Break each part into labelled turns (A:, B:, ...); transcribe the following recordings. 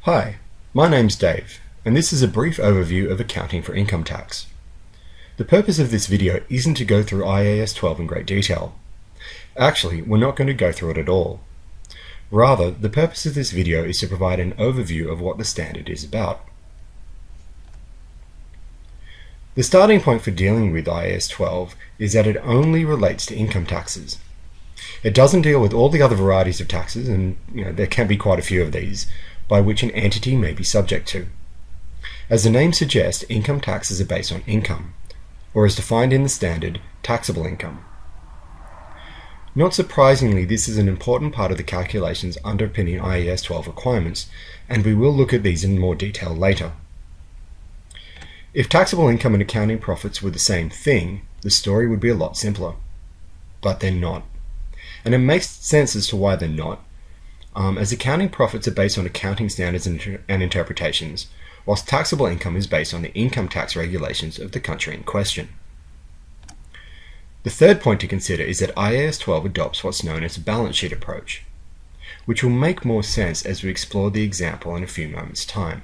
A: Hi, my name's Dave, and this is a brief overview of accounting for income tax. The purpose of this video isn't to go through IAS 12 in great detail. Actually, we're not going to go through it at all. Rather, the purpose of this video is to provide an overview of what the standard is about. The starting point for dealing with IAS 12 is that it only relates to income taxes. It doesn't deal with all the other varieties of taxes, and there can be quite a few of these, by which an entity may be subject to. As the name suggests, income taxes are based on income, or as defined in the standard, taxable income. Not surprisingly, this is an important part of the calculations underpinning IAS 12 requirements, and we will look at these in more detail later. If taxable income and accounting profits were the same thing, the story would be a lot simpler. But they're not. And it makes sense as to why they're not, as accounting profits are based on accounting standards and interpretations, whilst taxable income is based on the income tax regulations of the country in question. The third point to consider is that IAS 12 adopts what's known as a balance sheet approach, which will make more sense as we explore the example in a few moments' time.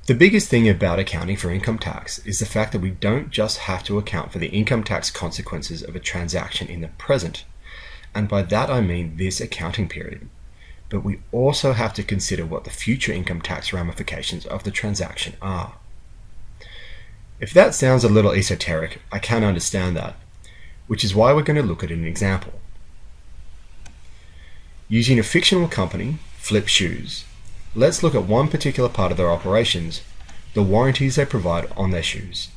A: The biggest thing about accounting for income tax is the fact that we don't just have to account for the income tax consequences of a transaction in the present, and by that I mean this accounting period, but we also have to consider what the future income tax ramifications of the transaction are. If that sounds a little esoteric, I can understand that, which is why we're going to look at an example. Using a fictional company, Flip Shoes, let's look at one particular part of their operations, the warranties they provide on their shoes.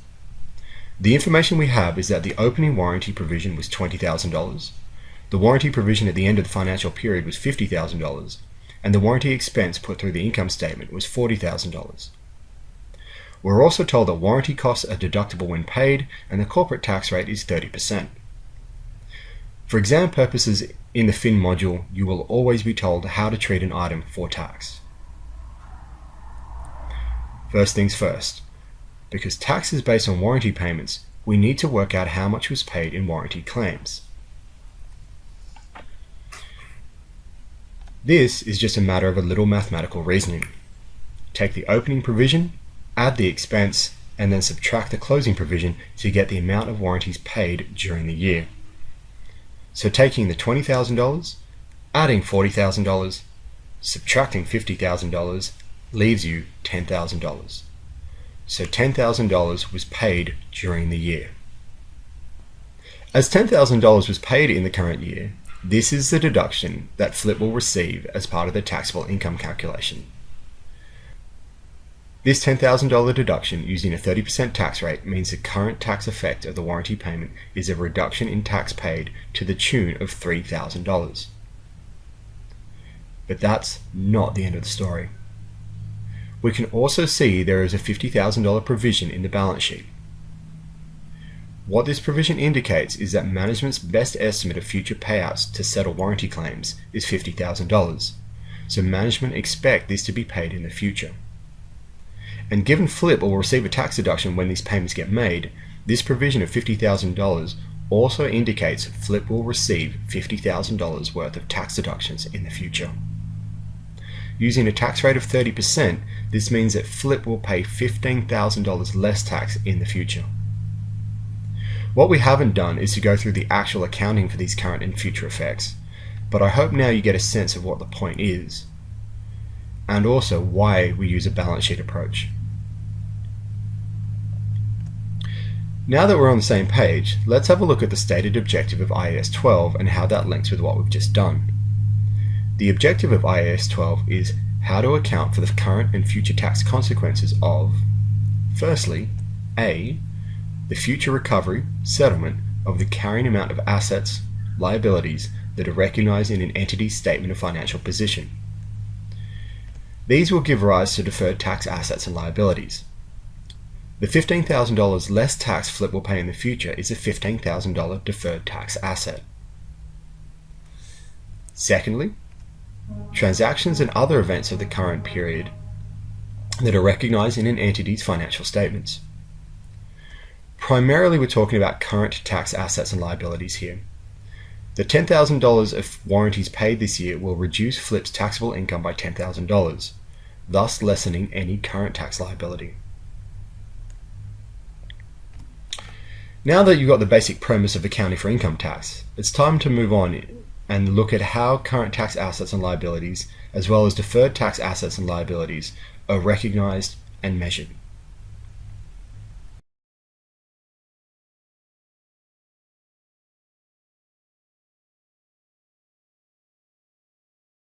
A: The information we have is that the opening warranty provision was $20,000, the warranty provision at the end of the financial period was $50,000, and the warranty expense put through the income statement was $40,000. We're also told that warranty costs are deductible when paid, and the corporate tax rate is 30%. For exam purposes in the FIN module, you will always be told how to treat an item for tax. First things first, because tax is based on warranty payments, we need to work out how much was paid in warranty claims. This is just a matter of a little mathematical reasoning. Take the opening provision, add the expense, and then subtract the closing provision to get the amount of warranties paid during the year. So taking the $20,000, adding $40,000, subtracting $50,000, leaves you $10,000. So $10,000 was paid during the year. As $10,000 was paid in the current year, this is the deduction that Flip will receive as part of the taxable income calculation. This $10,000 deduction using a 30% tax rate means the current tax effect of the warranty payment is a reduction in tax paid to the tune of $3,000. But that's not the end of the story. We can also see there is a $50,000 provision in the balance sheet. What this provision indicates is that management's best estimate of future payouts to settle warranty claims is $50,000, so management expect this to be paid in the future. And given Flip will receive a tax deduction when these payments get made, this provision of $50,000 also indicates Flip will receive $50,000 worth of tax deductions in the future. Using a tax rate of 30%, this means that Flip will pay $15,000 less tax in the future. What we haven't done is to go through the actual accounting for these current and future effects, but I hope now you get a sense of what the point is, and also why we use a balance sheet approach. Now that we're on the same page, let's have a look at the stated objective of IAS 12 and how that links with what we've just done. The objective of IAS 12 is how to account for the current and future tax consequences of, firstly, A, the future recovery, settlement of the carrying amount of assets, liabilities that are recognized in an entity's statement of financial position. These will give rise to deferred tax assets and liabilities. The $15,000 less tax Flip will pay in the future is a $15,000 deferred tax asset. Secondly, transactions and other events of the current period that are recognized in an entity's financial statements. Primarily, we're talking about current tax assets and liabilities here. The $10,000 of warranties paid this year will reduce Flip's taxable income by $10,000, thus lessening any current tax liability. Now that you've got the basic premise of accounting for income tax, it's time to move on and look at how current tax assets and liabilities, as well as deferred tax assets and liabilities, are recognized and measured.